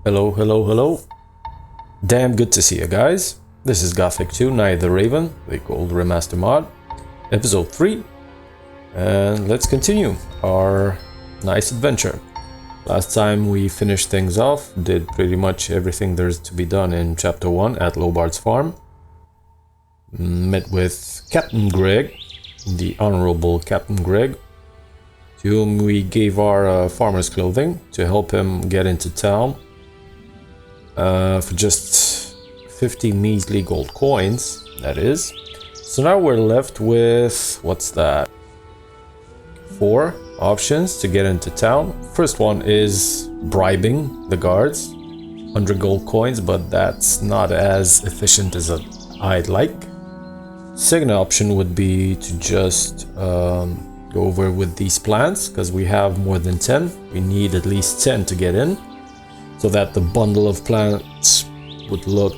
Hello, hello, hello. Damn good to see you guys. This is Gothic 2, Night the Raven, the old Remaster Mod, episode 3. And let's continue our nice adventure. Last time we finished things off, did pretty much everything there's to be done in chapter 1 at Lobard's farm. Met with Captain Greg, the Honorable Captain Greg, to whom we gave our farmer's clothing to help him get into town. For just 50 measly gold coins, that is. So now we're left with, what's that? 4 options to get into town. First one is bribing the guards, 100 gold coins, but that's not as efficient as I'd like. Second option would be to just go over with these plants, because we have more than 10. We need at least 10 to get in, so that the bundle of plants would look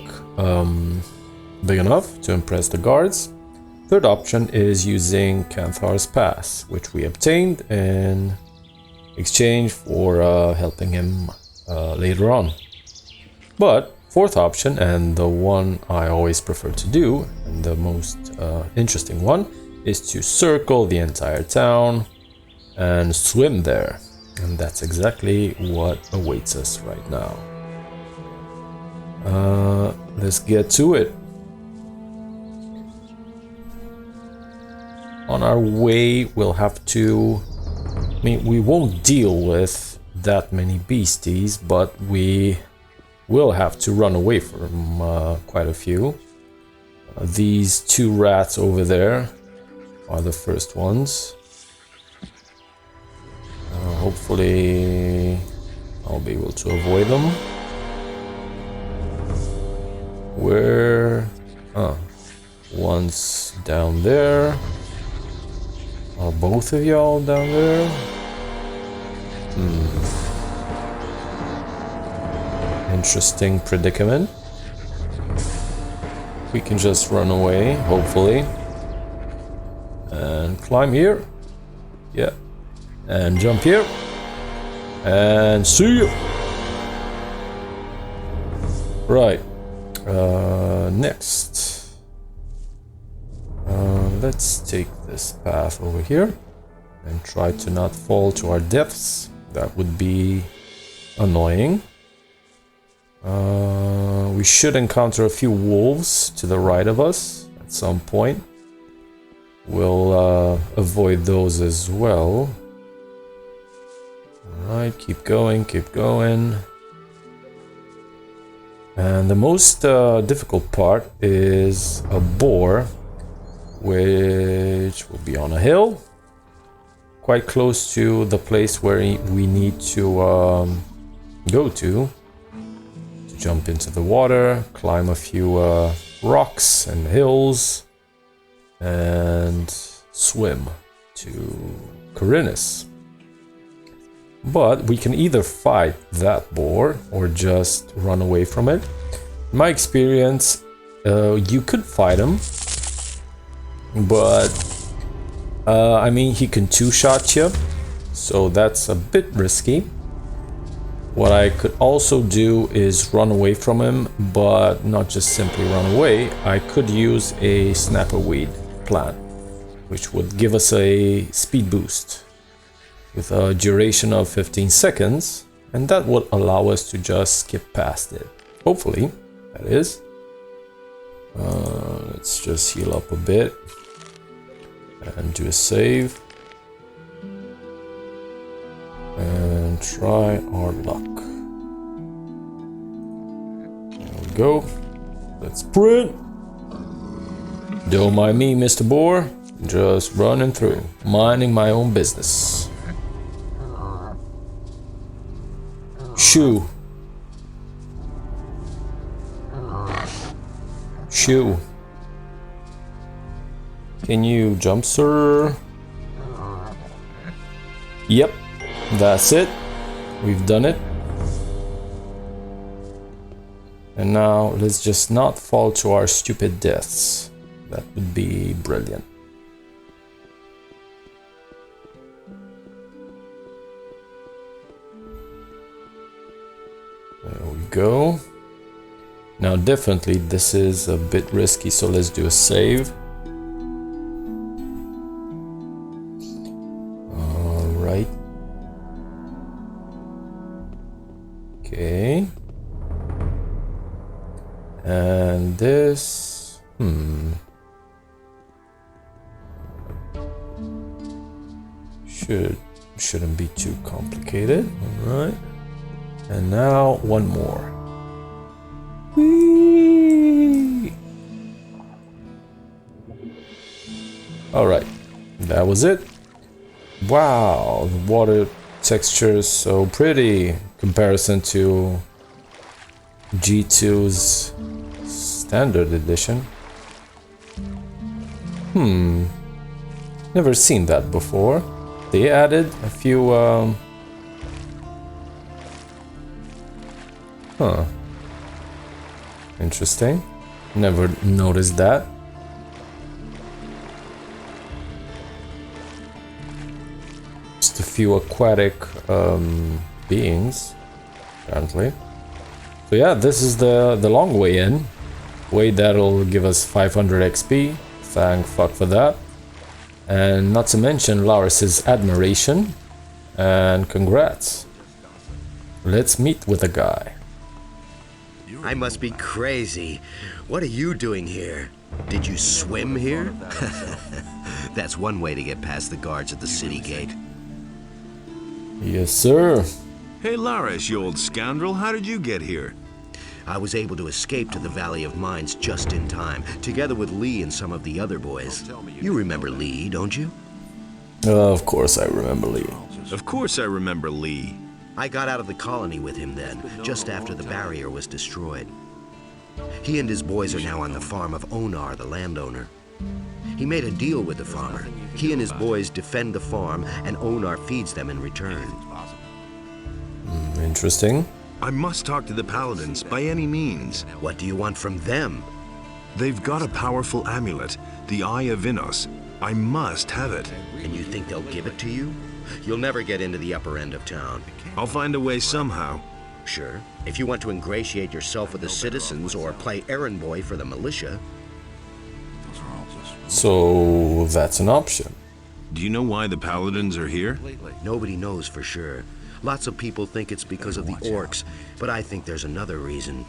big enough to impress the guards. Third option is using Canthar's Pass, which we obtained in exchange for helping him later on. But fourth option, and the one I always prefer to do, and the most interesting one, is to circle the entire town and swim there. And that's exactly what awaits us right now. Let's get to it. On our way, we'll have to... we won't deal with that many beasties, but we will have to run away from quite a few. These 2 rats over there are the first ones. Hopefully I'll be able to avoid them. Where? One's down there. Are both of y'all down there? Interesting predicament. We can just run away, hopefully. And climb here. Yeah. And jump here. And see you. Right. Next. Let's take this path over here and try to not fall to our deaths. That would be annoying. We should encounter a few wolves to the right of us at some point. We'll avoid those as well. Alright, keep going, keep going. And the most difficult part is a boar, which will be on a hill, quite close to the place where we need to go to jump into the water, climb a few rocks and hills, and swim to Corinus. But we can either fight that boar or just run away from it. In my experience, you could fight him, but I mean, he can 2-shot you, so that's a bit risky. What I could also do is run away from him, but not just simply run away. I could use a snapperweed plant, which would give us a speed boost with a duration of 15 seconds, and that would allow us to just skip past it. Hopefully, that is. Let's just heal up a bit and do a save. And try our luck. There we go. Let's sprint. Don't mind me, Mr. Boar. Just running through, minding my own business. Shoo. Shoo. Can you jump, sir? Yep. That's it. We've done it. And now let's just not fall to our stupid deaths. That would be brilliant. There we go. Now definitely this is a bit risky, so let's do a save. Alright. Okay. And this... Shouldn't be too complicated. Alright. And now one more. Whee! Alright. That was it. Wow, the water texture is so pretty in comparison to G2's standard edition. Never seen that before. They added a few interesting. Never noticed that. Just a few aquatic beings, apparently. So yeah, this is the long way in. Way that'll give us 500 XP. Thank fuck for that. And not to mention Laris's admiration. And congrats. Let's meet with the guy. I must be crazy. What are you doing here? Did you swim here? That's one way to get past the guards at the city gate. Yes, sir. Hey, Laris, you old scoundrel, how did you get here? I was able to escape to the Valley of Mines just in time, together with Lee and some of the other boys. You remember Lee, don't you? Of course I remember Lee. Of course I remember Lee. I got out of the colony with him then, just after the barrier was destroyed. He and his boys are now on the farm of Onar, the landowner. He made a deal with the farmer. He and his boys defend the farm, and Onar feeds them in return. Interesting. I must talk to the paladins by any means. What do you want from them? They've got a powerful amulet, the Eye of Innos. I must have it. And you think they'll give it to you? You'll never get into the upper end of town. I'll find a way somehow. Sure, if you want to ingratiate yourself with the citizens or play errand boy for the militia. So that's an option. Do you know why the paladins are here? Nobody knows for sure. Lots of people think it's because of the orcs, but I think there's another reason.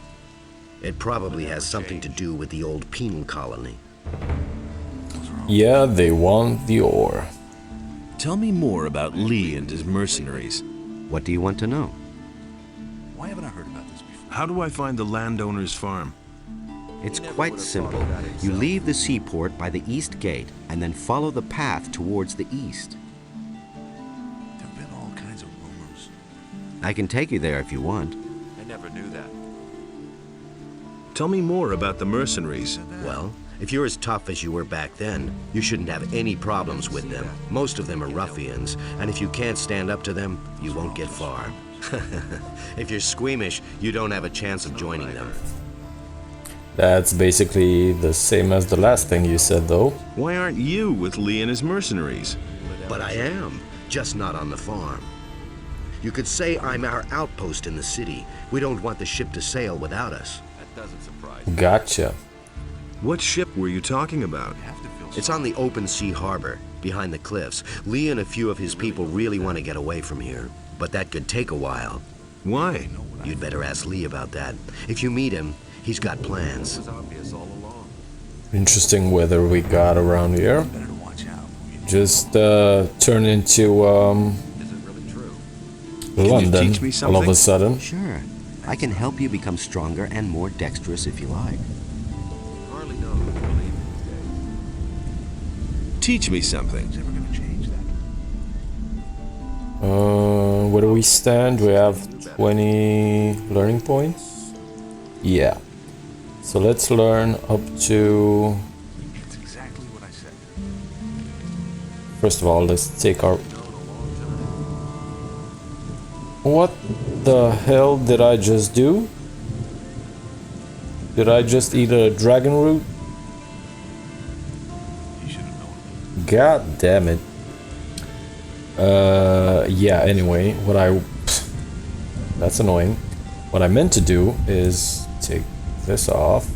It probably has something to do with the old penal colony. Yeah, they want the ore. Tell me more about Lee and his mercenaries. What do you want to know? Why haven't I heard about this before? How do I find the landowner's farm? It's quite simple. You leave the seaport by the east gate and then follow the path towards the east. There have been all kinds of rumors. I can take you there if you want. I never knew that. Tell me more about the mercenaries. Well, if you're as tough as you were back then, you shouldn't have any problems with them. Most of them are ruffians, and if you can't stand up to them, you won't get far. If you're squeamish, you don't have a chance of joining them. That's basically the same as the last thing you said, though. Why aren't you with Lee and his mercenaries? But I am, just not on the farm. You could say I'm our outpost in the city. We don't want the ship to sail without us. That doesn't surprise me. Gotcha. What ship were you talking about? It's on the open sea harbor, behind the cliffs. Lee and a few of his people really want to get away from here, but that could take a while. Why? You'd better ask Lee about that. If you meet him, he's got plans. Interesting weather we got around here. Better to watch out. Just turn into London teach me all of a something? sudden. Sure. I can help you become stronger and more dexterous if you like. Teach me something. Never gonna change that. Where do we stand? We have 20 learning points. Yeah. So let's learn up to... It's exactly what I said. First of all, let's take our... What the hell did I just do? Did I just eat a dragon root? You should have known. God damn it. Yeah, anyway, that's annoying. what I meant to do is take this off.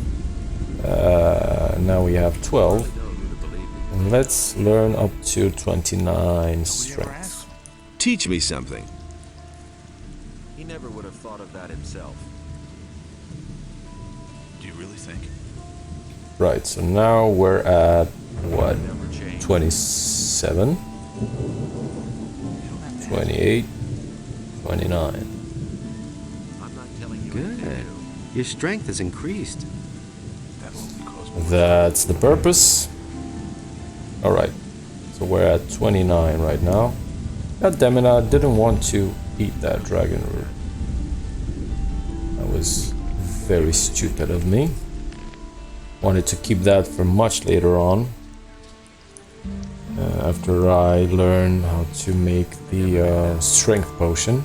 Now we have 12. And let's learn up to 29 strength. Teach me something. He never would have thought of that himself. Do you really think? Right, so now we're at what? 27, 28, 29. I'm not telling you Good. Your strength has increased. That only caused more. That's the purpose. Alright, so we're at 29 right now. God damn it, I didn't want to eat that dragon root. That was very stupid of me. Wanted to keep that for much later on. After I learn how to make the strength potion.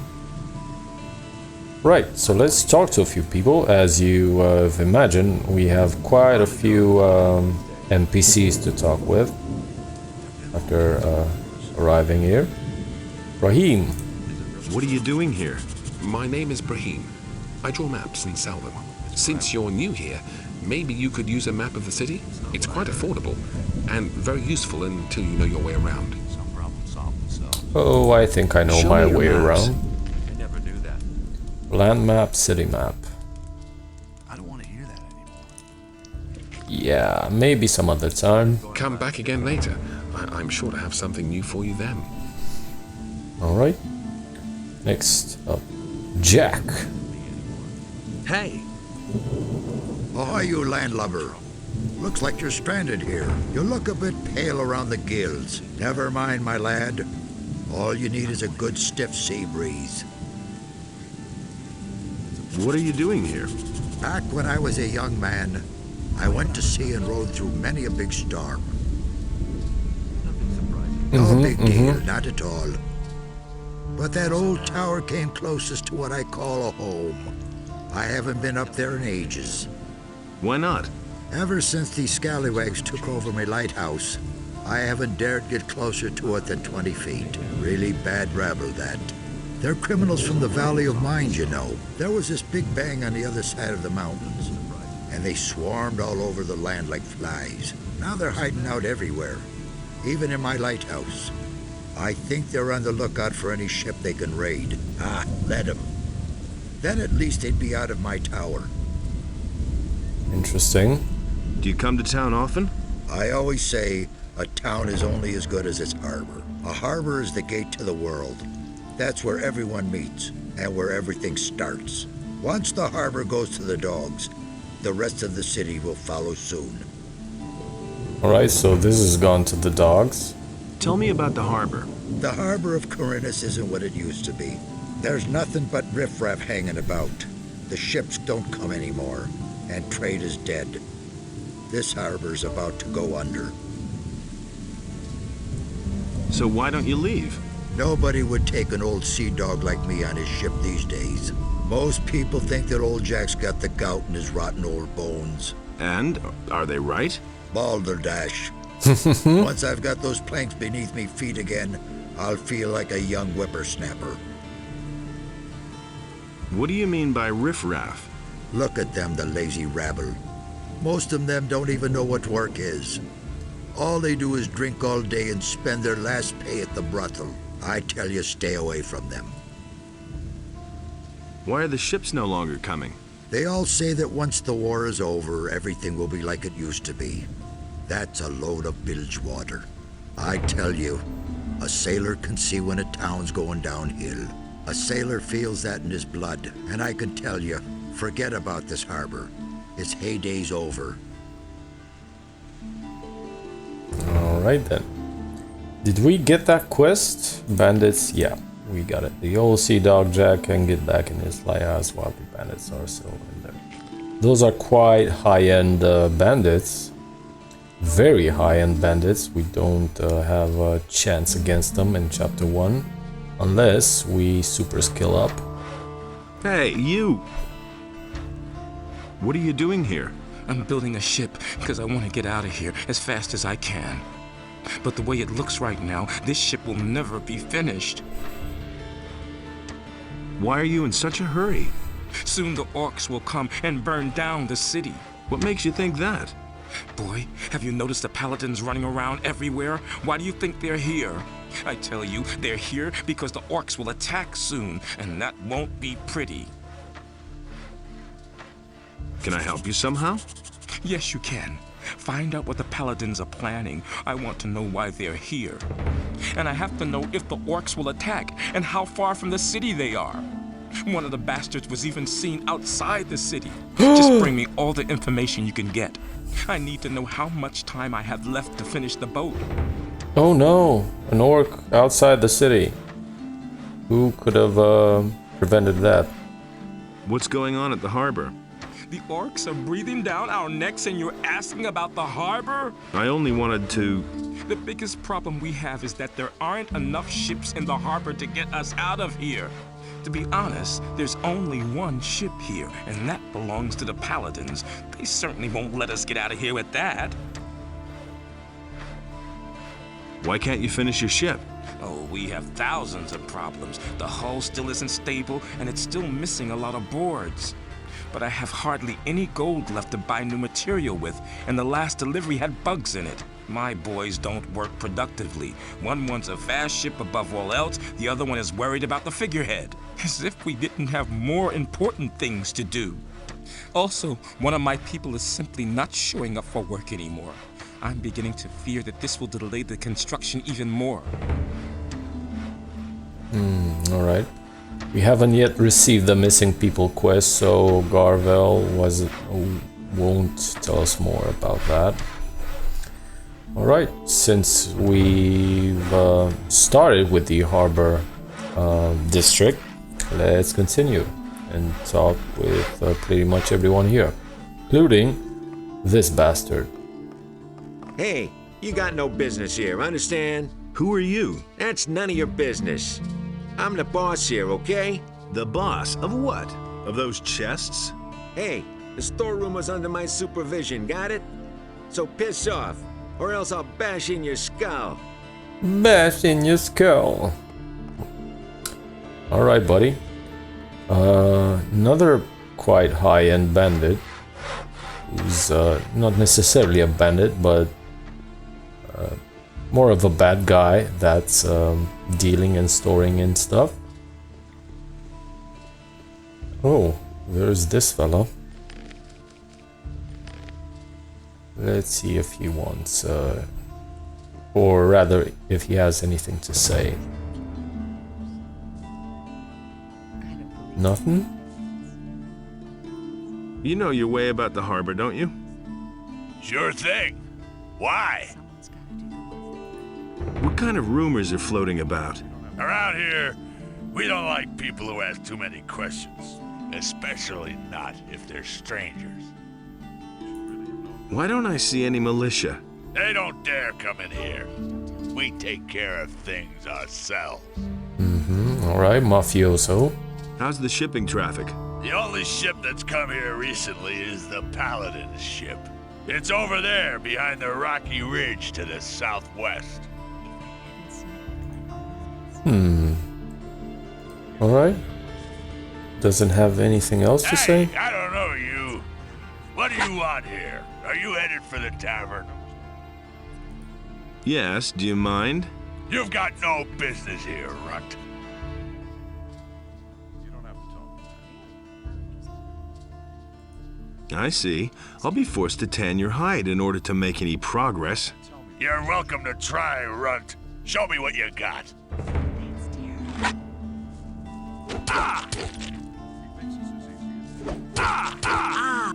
Right, so let's talk to a few people. As you have imagined, we have quite a few NPCs to talk with after arriving here. Brahim. What are you doing here? My name is Brahim. I draw maps and sell them. Since you're new here, maybe you could use a map of the city? It's quite affordable and very useful until you know your way around. Some problem solved themselves. Oh, I think I know Show my me your way maps. around. I never knew that. Land map, city map. I don't want to hear that anymore. Yeah, maybe some other time. Come back again later. I'm sure to have something new for you then. Alright. Next up, Jack. Hey! Ahoy, you landlubber. Looks like you're stranded here. You look a bit pale around the gills. Never mind, my lad. All you need is a good stiff sea breeze. What are you doing here? Back when I was a young man, I went to sea and rode through many a big storm. No big deal, not at all. But that old tower came closest to what I call a home. I haven't been up there in ages. Why not? Ever since these scallywags took over my lighthouse, I haven't dared get closer to it than 20 feet. Really bad rabble, that. They're criminals from the Valley of Mind, you know. There was this big bang on the other side of the mountains, and they swarmed all over the land like flies. Now they're hiding out everywhere, even in my lighthouse. I think they're on the lookout for any ship they can raid. Ah, let them. Then at least they'd be out of my tower. Interesting. Do you come to town often? I always say a town is only as good as its harbor. A harbor is the gate to the world. That's where everyone meets and where everything starts. Once the harbor goes to the dogs, the rest of the city will follow soon. Alright, so this has gone to the dogs. Tell me about the harbor. The harbor of Corinus isn't what it used to be. There's nothing but riff-raff hanging about. The ships don't come anymore, and trade is dead. This harbor's about to go under. So why don't you leave? Nobody would take an old sea dog like me on his ship these days. Most people think that old Jack's got the gout in his rotten old bones. And are they right? Balderdash. Once I've got those planks beneath me feet again, I'll feel like a young whippersnapper. What do you mean by riff-raff? Look at them, the lazy rabble. Most of them don't even know what work is. All they do is drink all day and spend their last pay at the brothel. I tell you, stay away from them. Why are the ships no longer coming? They all say that once the war is over, everything will be like it used to be. That's a load of bilge water. I tell you, a sailor can see when a town's going downhill. A sailor feels that in his blood, and I can tell you, forget about this harbor. Its heyday's over. Alright then. Did we get that quest? Bandits? Yeah, we got it. The old sea dog Jack can get back in his lighthouse while the bandits are still in there. Those are quite high-end bandits. Very high-end bandits. We don't have a chance against them in chapter 1. Unless we super skill up. Hey, you! What are you doing here? I'm building a ship because I want to get out of here as fast as I can. But the way it looks right now, this ship will never be finished. Why are you in such a hurry? Soon the orcs will come and burn down the city. What makes you think that? Boy, have you noticed the paladins running around everywhere? Why do you think they're here? I tell you, they're here because the orcs will attack soon, and that won't be pretty. Can I help you somehow? Yes, you can. Find out what the paladins are planning. I want to know why they're here. And I have to know if the orcs will attack and how far from the city they are. One of the bastards was even seen outside the city. Just bring me all the information you can get. I need to know how much time I have left to finish the boat. Oh no, an orc outside the city. Who could have prevented that? What's going on at the harbor? The orcs are breathing down our necks and you're asking about the harbor? I only wanted to... The biggest problem we have is that there aren't enough ships in the harbor to get us out of here. To be honest, there's only one ship here, and that belongs to the paladins. They certainly won't let us get out of here with that. Why can't you finish your ship? Oh, we have thousands of problems. The hull still isn't stable, and it's still missing a lot of boards. But I have hardly any gold left to buy new material with, and the last delivery had bugs in it. My boys don't work productively. One wants a fast ship above all else, the other one is worried about the figurehead. As if we didn't have more important things to do. Also, one of my people is simply not showing up for work anymore. I'm beginning to fear that this will delay the construction even more. Alright. We haven't yet received the missing people quest, so Garvel won't tell us more about that. Alright, since we've started with the Harbour district, let's continue and talk with pretty much everyone here, including this bastard. Hey, you got no business here, understand? Who are you? That's none of your business. I'm the boss here, okay? The boss of what? Of those chests? Hey, the storeroom was under my supervision, got it? So piss off, or else I'll bash in your skull. Bash in your skull. Alright, buddy. Another quite high-end bandit. Who's not necessarily a bandit, but more of a bad guy that's dealing and storing in stuff. Oh, there's this fella. Let's see if he wants, or rather, if he has anything to say. Nothing? You know your way about the harbor, don't you? Sure thing. Why? What kind of rumors are floating about? Around here, we don't like people who ask too many questions. Especially not if they're strangers. Why don't I see any militia? They don't dare come in here. We take care of things ourselves. Alright, mafioso. How's the shipping traffic? The only ship that's come here recently is the Paladin's ship. It's over there behind the rocky ridge to the southwest. Alright. Doesn't have anything else to say? Hey, I don't know you. What do you want here? Are you headed for the tavern? Yes, do you mind? You've got no business here, runt. I see. I'll be forced to tan your hide in order to make any progress. You're welcome to try, runt. Show me what you got. Ah! Ah! Ah!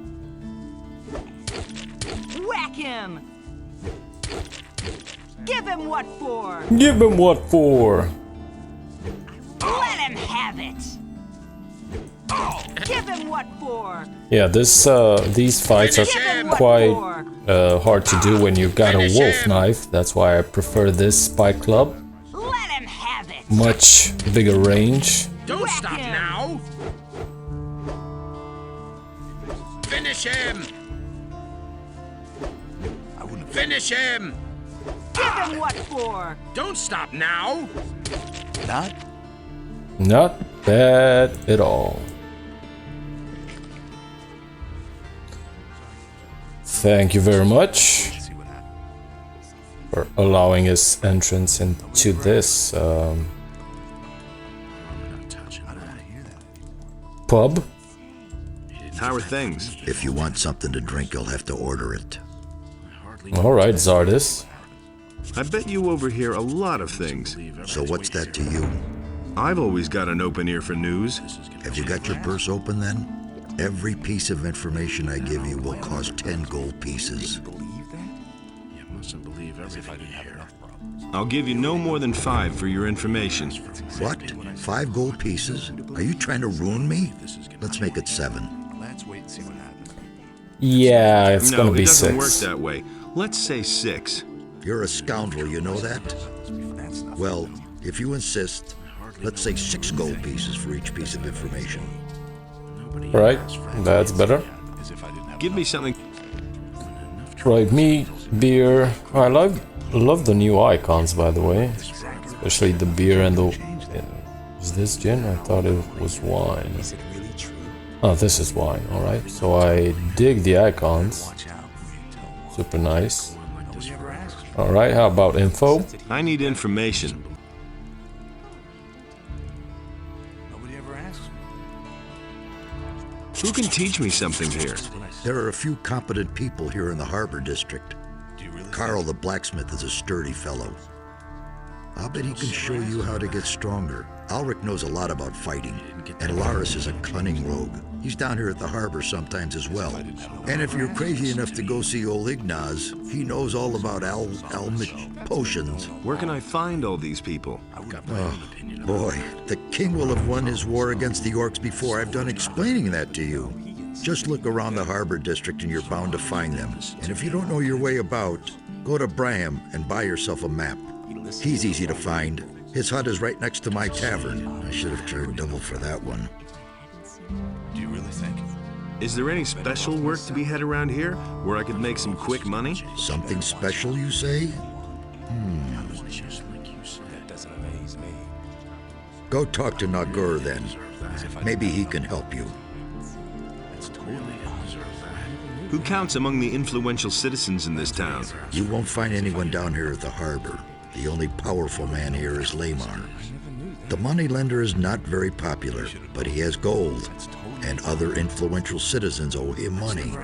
Whack him! Give him what for! Give him what for! Let him have it! Give him what for! Yeah, these fights are quite hard to do when you've got a wolf knife. That's why I prefer this spike club. Let him have it! Much bigger range. Don't stop now! Finish him! Finish him! Give him what for! Don't stop now! Not bad at all. Thank you very much for allowing us entrance into this pub. How are things? If you want something to drink, you'll have to order it. Alright, Zardis. I bet you overhear a lot of things. So what's that to you? I've always got an open ear for news. Have you got your purse open then? Every piece of information I give you will cost 10 gold pieces. I'll give you no more than 5 for your information. What? 5 gold pieces? Are you trying to ruin me? Let's make it 7. Yeah, it's gonna be it doesn't 6. work that way. Let's say 6. You're a scoundrel, you know that? Well, if you insist, let's say 6 gold pieces for each piece of information. Right, that's better. Give me something. Right, meat, beer. I love the new icons, by the way. Especially the beer and the... Is this gin? I thought it was wine. Oh, this is wine, alright. So I dig the icons. Super nice. Alright, how about info? I need information. Who can teach me something here? There are a few competent people here in the Harbour district. Carl the blacksmith is a sturdy fellow. I'll bet he can show you how to get stronger. Ulrich knows a lot about fighting, and Laris is a cunning rogue. He's down here at the Harbour sometimes as well. And if you're crazy enough to go see old Ignaz, he knows all about Almich potions. Where can I find all these people? Oh, boy, the king will have won his war against the orcs before I've done explaining that to you. Just look around the Harbour district and you're bound to find them. And if you don't know your way about, go to Braham and buy yourself a map. He's easy to find. His hut is right next to my tavern. I should have charged double for that one. Do you really think? Is there any special work to be had around here where I could make some quick money? Something special, you say? Go talk to Nagur then. Maybe he can help you. Who counts among the influential citizens in this town? You won't find anyone down here at the Harbour. The only powerful man here is Lamar. The moneylender is not very popular, but he has gold, and other influential citizens owe him money.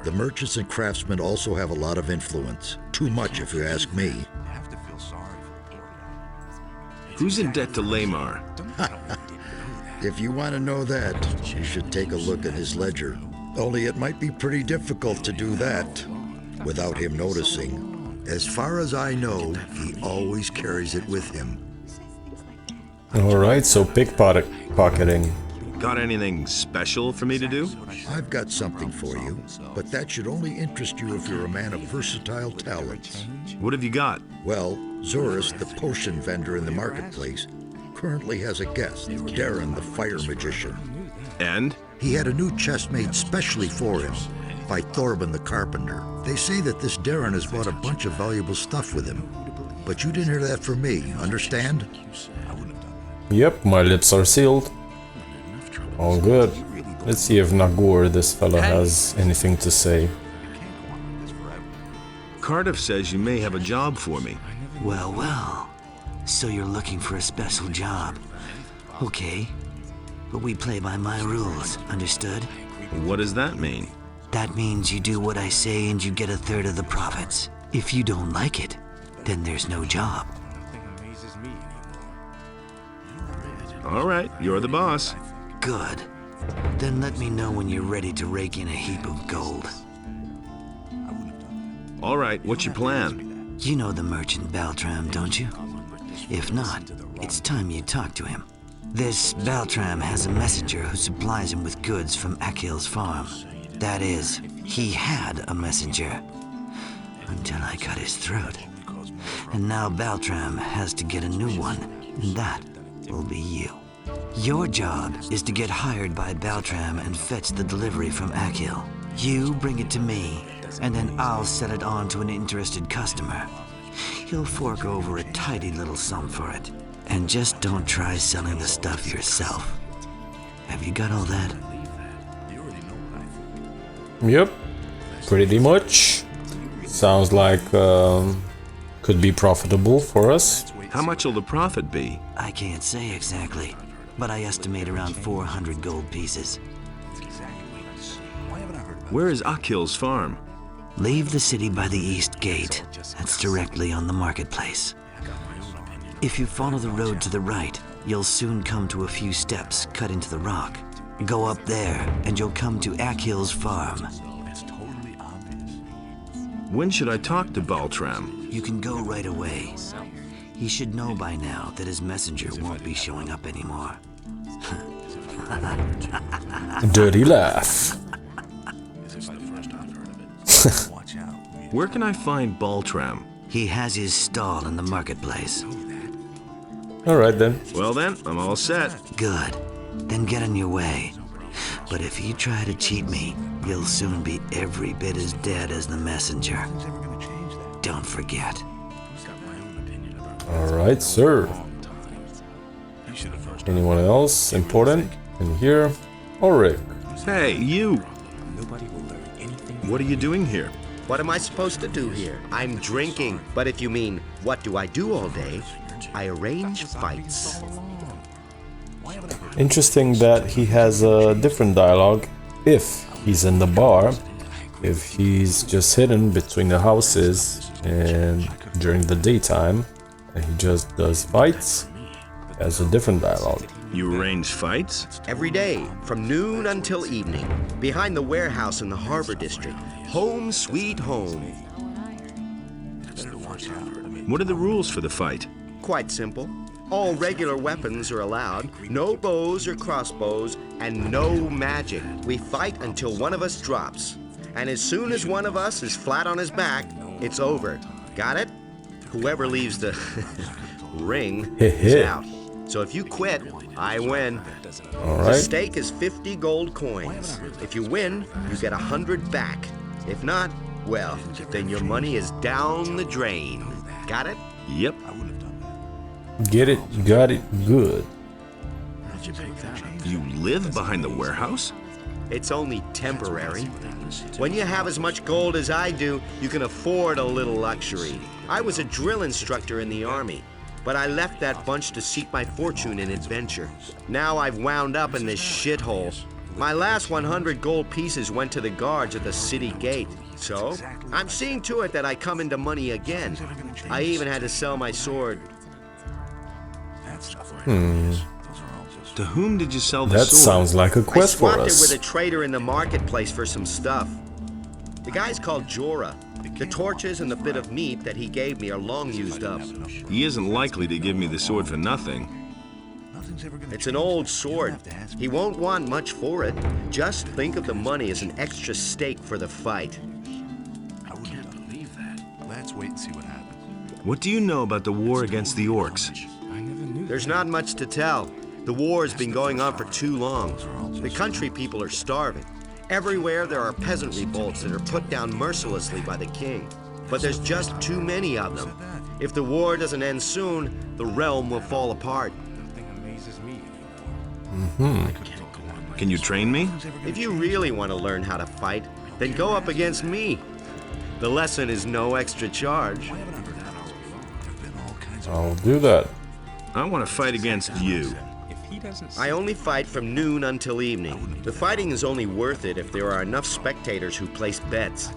The merchants and craftsmen also have a lot of influence. Too much, if you ask me. Who's in debt to Lamar? If you want to know that, you should take a look at his ledger. Only it might be pretty difficult to do that without him noticing. As far as I know, he always carries it with him. Alright, so pickpocketing. Got anything special for me to do? I've got something for you, but that should only interest you if you're a man of versatile talents. What have you got? Well, Zorus, the potion vendor in the marketplace, currently has a guest, Darren the fire magician. And? He had a new chest made specially for him by Thorben the carpenter. They say that this Darren has brought a bunch of valuable stuff with him. But you didn't hear that from me, understand? Yep, my lips are sealed. All good. Let's see if Nagur, this fella, has anything to say. Cardiff says you may have a job for me. Well, well. So you're looking for a special job. Okay. But we play by my rules, understood? What does that mean? That means you do what I say and you get a third of the profits. If you don't like it, then there's no job. All right, you're the boss. Good. Then let me know when you're ready to rake in a heap of gold. All right, what's your plan? You know the merchant Baltram, don't you? If not, it's time you talk to him. This Baltram has a messenger who supplies him with goods from Akil's farm. That is, he had a messenger. Until I cut his throat. And now Baltram has to get a new one, and that will be you. Your job is to get hired by Baltram and fetch the delivery from Akil. You bring it to me, and then I'll sell it on to an interested customer. He'll fork over a tidy little sum for it. And just don't try selling the stuff yourself. Have you got all that? Yep. pretty much. Sounds like could be profitable for us. How much will the profit be? I can't say exactly, but I estimate around 400 gold pieces. Where is Akil's farm? Leave the city by the east gate. That's directly on the marketplace. If you follow the road to the right, you'll soon come to a few steps cut into the rock. Go up there, and you'll come to Akil's farm. When should I talk to Baltram? You can go right away. He should know by now that his messenger won't be showing up anymore. Dirty laugh. Where can I find Baltram? He has his stall in the marketplace. Alright then. Well then, I'm all set. Good. Then get on your way. But if you try to cheat me, you'll soon be every bit as dead as the messenger. Don't forget. Alright, sir. Anyone else important in here? Ulrich. Hey, you! What are you doing here? What am I supposed to do here? I'm drinking. But if you mean, what do I do all day? I arrange fights. Interesting that he has a different dialogue if he's in the bar, if he's just hidden between the houses and during the daytime and he just does fights, has a different dialogue. You arrange fights? Every day, from noon until evening, behind the warehouse in the Harbour district. Home sweet home. What are the rules for the fight? Quite simple. All regular weapons are allowed, no bows or crossbows, and no magic. We fight until one of us drops. And as soon as one of us is flat on his back, it's over. Got it? Whoever leaves the ring is out. So if you quit, I win. All right. The stake is 50 gold coins. If you win, you get 100 back. If not, well, then your money is down the drain. Got it? Yep. Get it, got it, good. You live behind the warehouse? It's only temporary. When you have as much gold as I do, you can afford a little luxury. I was a drill instructor in the army, but I left that bunch to seek my fortune in adventure. Now I've wound up in this shithole. My last 100 gold pieces went to the guards at the city gate. So, I'm seeing to it that I come into money again. I even had to sell my sword. To whom did you sell the That sword? sounds like a quest for I swapped us. it with a trader in the marketplace for some stuff. The guy's called Jorah. The torches and the bit of meat that he gave me are long used up. He isn't likely to give me the sword for nothing. It's an old sword. He won't want much for it. Just think of the money as an extra stake for the fight. I wouldn't believe that. Let's wait and see what happens. What do you know about the war against the orcs? There's not much to tell. The war has been going on for too long. The country people are starving. Everywhere there are peasant revolts that are put down mercilessly by the king. But there's just too many of them. If the war doesn't end soon, the realm will fall apart. Can you train me? If you really want to learn how to fight, then go up against me. The lesson is no extra charge. I'll do that. I want to fight against you. I only fight from noon until evening. The fighting is only worth it if there are enough spectators who place bets.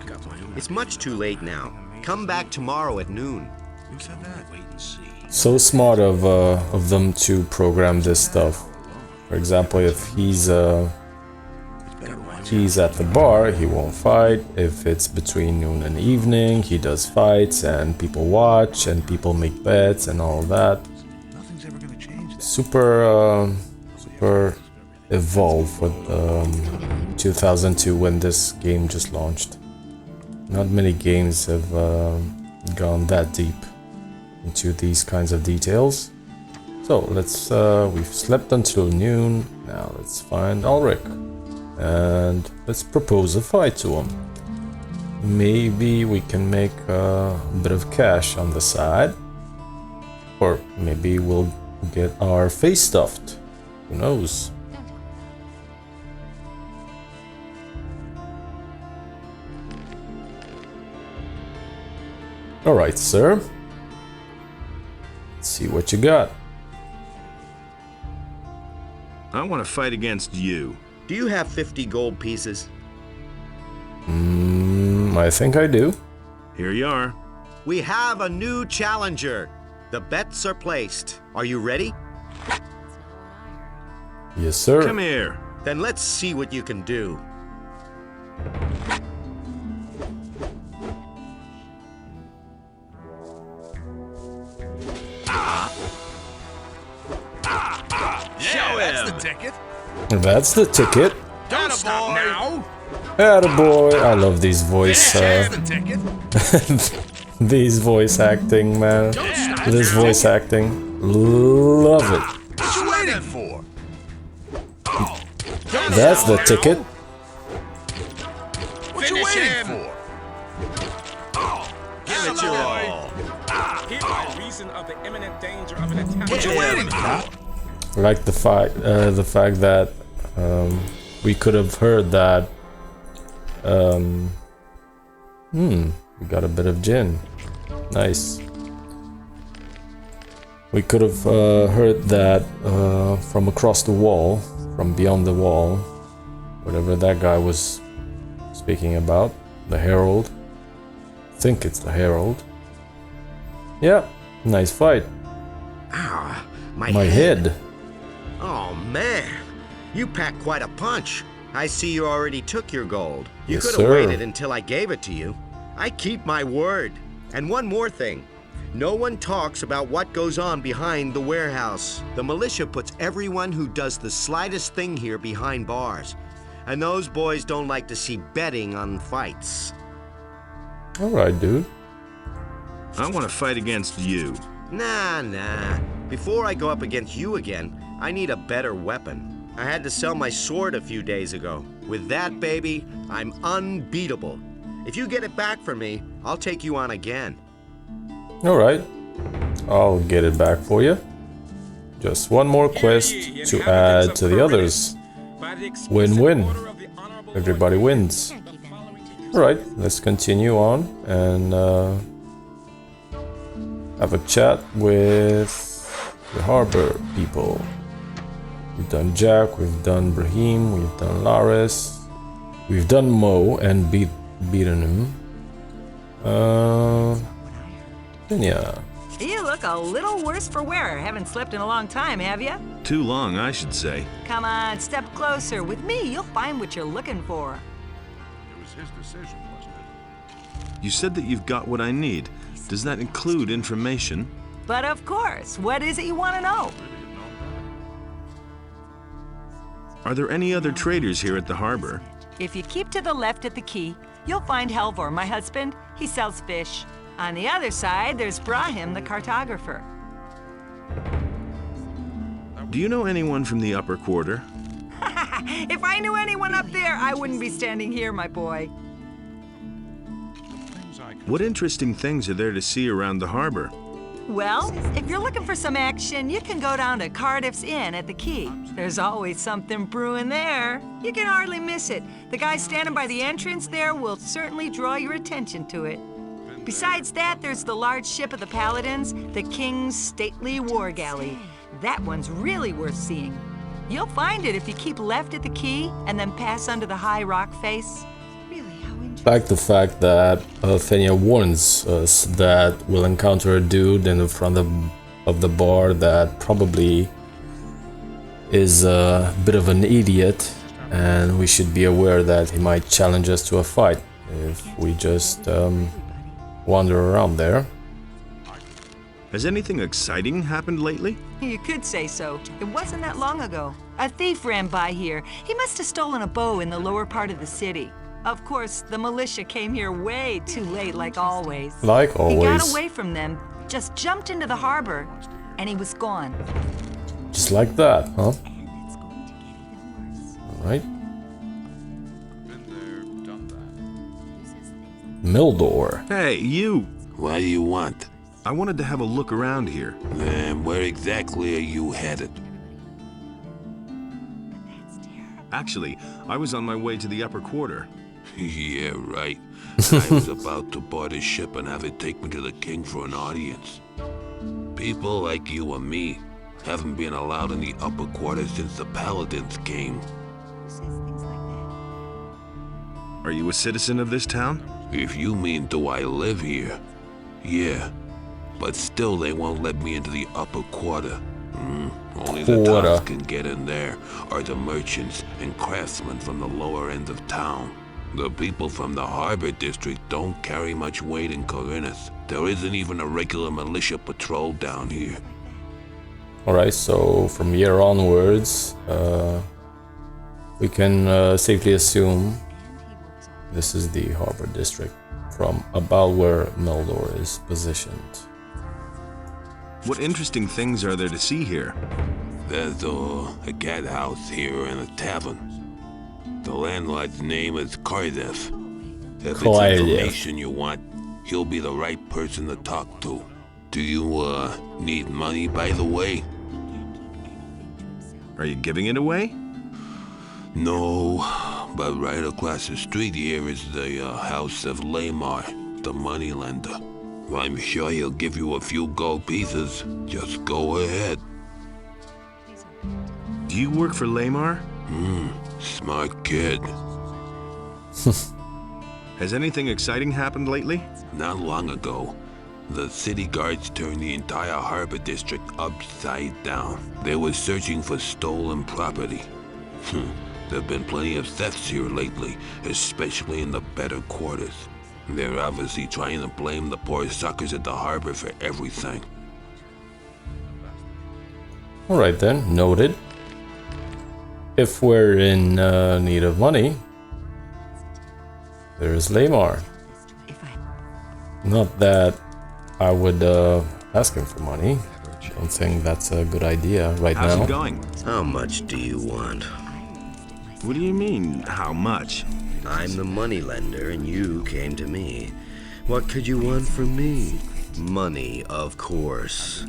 It's much too late now. Come back tomorrow at noon. So smart of them to program this stuff. For example, if he's at the bar, he won't fight. If it's between noon and evening, he does fights and people watch and people make bets and all that. Super evolved with 2002 when this game just launched. Not many games have gone that deep into these kinds of details. So let's we've slept until noon. Now let's find Ulrich and let's propose a fight to him. Maybe we can make a bit of cash on the side, or maybe we'll get our face stuffed. Who knows? Alright, sir. Let's see what you got. I want to fight against you. Do you have 50 gold pieces? I think I do. Here you are. We have a new challenger. The bets are placed. Are you ready? Yes, sir. Come here. Then let's see what you can do. That's the ticket. That's the ticket. Don't stop now. Attaboy. I love these voice That's the ticket. these voice acting, man. This voice acting. Love it. What you waiting for? That's the ticket. What you waiting for? Give it your all. Here by reason of the imminent danger of an attack. What you waiting for? I like the fact that we could have heard that. We got a bit of gin. Nice. We could have heard that from across the wall, from beyond the wall, whatever that guy was speaking about. The Herald. I think it's the Herald. Yeah, nice fight. Ah, my head. Oh man, you packed quite a punch. I see you already took your gold. You Yes, could have sir. waited until I gave it to you. I keep my word. And one more thing. No one talks about what goes on behind the warehouse. The militia puts everyone who does the slightest thing here behind bars. And those boys don't like to see betting on fights. Alright, dude. I want to fight against you. Nah. Before I go up against you again, I need a better weapon. I had to sell my sword a few days ago. With that, baby, I'm unbeatable. If you get it back from me, I'll take you on again. Alright. I'll get it back for you. Just one more quest to add to the others. Win-win. Everybody wins. Alright, let's continue on and have a chat with the Harbour people. We've done Jack, we've done Brahim, we've done Laris, we've done Mo and beaten him. Yeah. You look a little worse for wear. Haven't slept in a long time, have you? Too long, I should say. Come on, step closer. With me, you'll find what you're looking for. It was his decision, wasn't it? You said that you've got what I need. Does that include information? But of course, what is it you want to know? Are there any other traders here at the harbor? If you keep to the left at the quay, you'll find Halvor, my husband. He sells fish. On the other side, there's Brahim, the cartographer. Do you know anyone from the upper quarter? If I knew anyone up there, I wouldn't be standing here, my boy. What interesting things are there to see around the harbor? Well, if you're looking for some action, you can go down to Cardiff's Inn at the quay. There's always something brewing there. You can hardly miss it. The guy standing by the entrance there will certainly draw your attention to it. Besides that, there's the large ship of the Paladins, the King's stately war galley. That one's really worth seeing. You'll find it if you keep left at the quay and then pass under the high rock face. I like the fact that Fenya warns us that we'll encounter a dude in the front of the bar that probably is a bit of an idiot, and we should be aware that he might challenge us to a fight if we just wander around there. Has anything exciting happened lately? You could say so. It wasn't that long ago. A thief ran by here. He must have stolen a bow in the lower part of the city. Of course, the militia came here way too late, like always. Like always. He got away from them, just jumped into the harbor, and he was gone. Just like that, huh? Alright. Mildor. Hey, you! What do you want? I wanted to have a look around here. Then where exactly are you headed? Actually, I was on my way to the upper quarter. Yeah, right. I was about to board a ship and have it take me to the king for an audience. People like you and me haven't been allowed in the upper quarters since the paladins came. Are you a citizen of this town? If you mean do I live here, yeah. But still they won't let me into the upper quarter. Only the tops can get in there, or the merchants and craftsmen from the lower end of town. The people from the Harbour district don't carry much weight in Corinth. There isn't even a regular militia patrol down here. Alright, so from here onwards, we can safely assume this is the Harbour district from about where Meldor is positioned. What interesting things are there to see here? There's a cat house here and a tavern. The landlord's name is Cardiff. If it's information you want, he'll be the right person to talk to. Do you, need money, by the way? Are you giving it away? No, but right across the street here is the house of Lamar, the moneylender. I'm sure he'll give you a few gold pieces. Just go ahead. Do you work for Lamar? Smart kid. Has anything exciting happened lately? Not long ago, the city guards turned the entire Harbour district upside down. They were searching for stolen property. There've been plenty of thefts here lately, especially in the better quarters. They're obviously trying to blame the poor suckers at the Harbour for everything. Alright then, noted. If we're in need of money, there's Lamar. Not that I would ask him for money. Don't think that's a good idea right now. How's it going? How much do you want? What do you mean, how much? I'm the moneylender and you came to me. What could you want from me? Money, of course.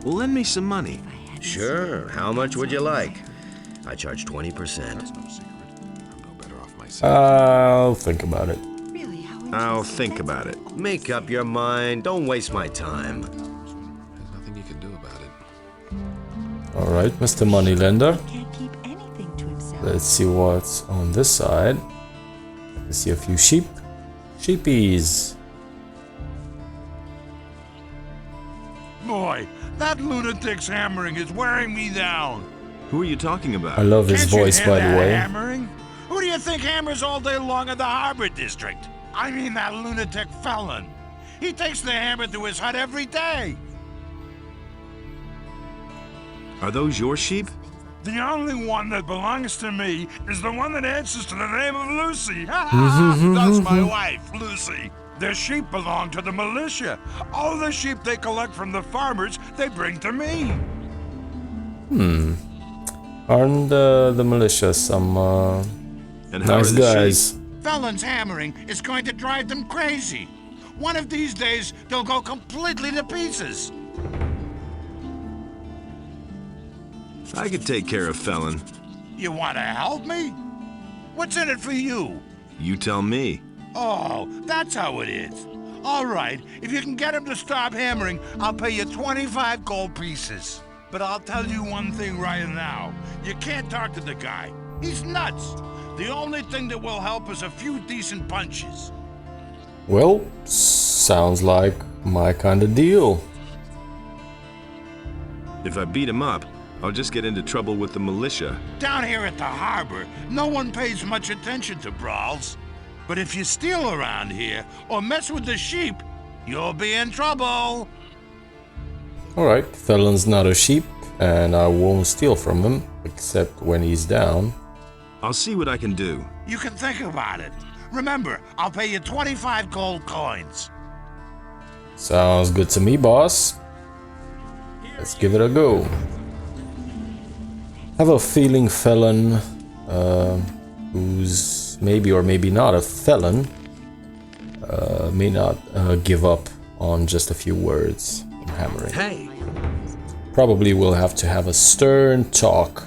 Well, lend me some money. Sure, how much would you like? I charge 20%. I'll think about it. I'll think about it. Make up your mind, don't waste my time. There's nothing you can do about it. Alright, Mr. Moneylender. Let's see what's on this side. I can see a few sheep. Sheepies. Boy, that lunatic's hammering is wearing me down. Who are you talking about? I love his voice, by the way. Hammering? Who do you think hammers all day long in the Harbour district? I mean that lunatic felon. He takes the hammer to his hut every day. Are those your sheep? The only one that belongs to me is the one that answers to the name of Lucy. That's my wife, Lucy. Their sheep belong to the militia. All the sheep they collect from the farmers, they bring to me. Aren't the militia some nice guys? Felon's hammering is going to drive them crazy. One of these days, they'll go completely to pieces. I could take care of Felon. You want to help me? What's in it for you? You tell me. Oh, that's how it is. All right, if you can get him to stop hammering, I'll pay you 25 gold pieces. But I'll tell you one thing right now. You can't talk to the guy. He's nuts. The only thing that will help is a few decent punches. Well, sounds like my kind of deal. If I beat him up, I'll just get into trouble with the militia. Down here at the Harbour, no one pays much attention to brawls. But if you steal around here or mess with the sheep, you'll be in trouble. Alright, Felon's not a sheep, and I won't steal from him, except when he's down. I'll see what I can do. You can think about it. Remember, I'll pay you 25 gold coins. Sounds good to me, boss. Let's give it a go. I have a feeling Felon, who's maybe or maybe not a felon, may not give up on just a few words of hammering. Hey! Probably will have to have a stern talk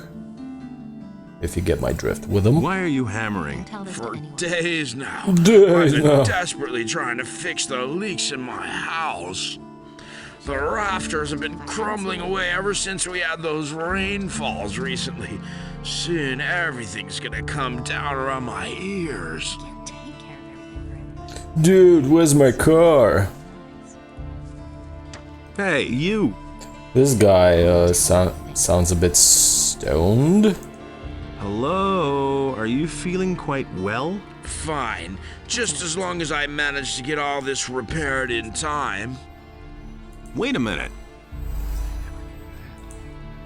if you get my drift. With them. Why are you hammering? For days now. Days I've been now. desperately trying to fix the leaks in my house. The rafters have been crumbling away ever since we had those rainfalls recently. Soon everything's gonna come down around my ears. Dude, where's my car? Hey, you! This guy sounds a bit stoned. Hello? Are you feeling quite well? Fine, just as long as I manage to get all this repaired in time. Wait a minute.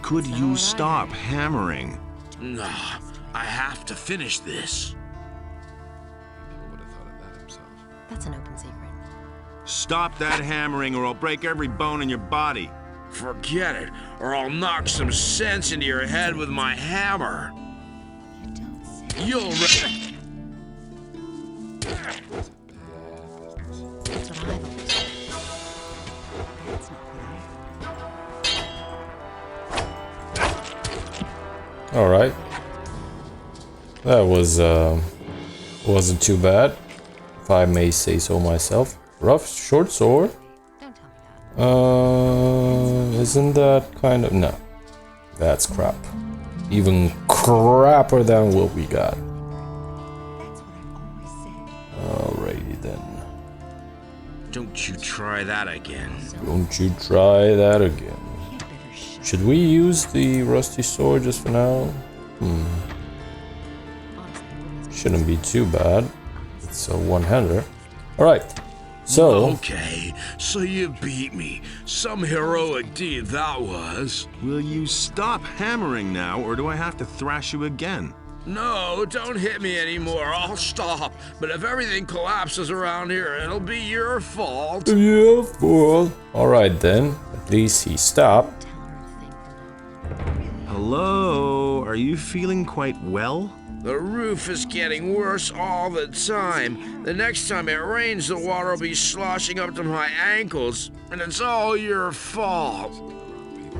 Could you stop hammering? Nah, I have to finish this. That's an open secret. Stop that hammering or I'll break every bone in your body. Forget it, or I'll knock some sense into your head with my hammer. You'll All right. That was wasn't too bad, if I may say so myself. Rough short sword. Isn't that kind of no? That's crap. Even crapper than what we got. Alrighty then. Don't you try that again. Don't you try that again. Should we use the rusty sword just for now? Shouldn't be too bad. It's a one-hander. Alright. So... Okay, so you beat me. Some heroic deed that was. Will you stop hammering now, or do I have to thrash you again? No, don't hit me anymore. I'll stop. But if everything collapses around here, it'll be your fault. Your fault. Alright then. At least he stopped. Hello? Are you feeling quite well? The roof is getting worse all the time. The next time it rains, the water will be sloshing up to my ankles, and it's all your fault.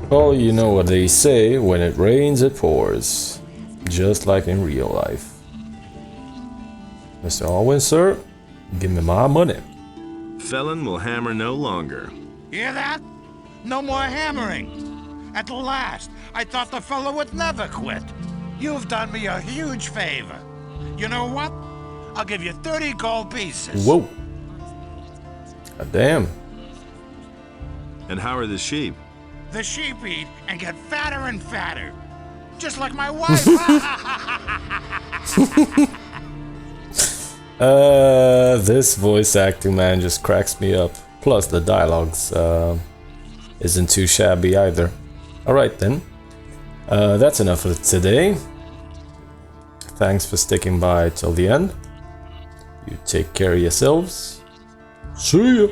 Well, you know what they say, when it rains, it pours. Just like in real life. Mr. Alwyn, sir, give me my money. Felon will hammer no longer. Hear that? No more hammering. At last, I thought the fellow would never quit. You've done me a huge favor. You know what? I'll give you 30 gold pieces. Whoa. God damn. And how are the sheep? The sheep eat and get fatter and fatter. Just like my wife. This voice acting, man, just cracks me up. Plus the dialogues isn't too shabby either. Alright then. That's enough for today. Thanks for sticking by till the end. You take care of yourselves. See ya!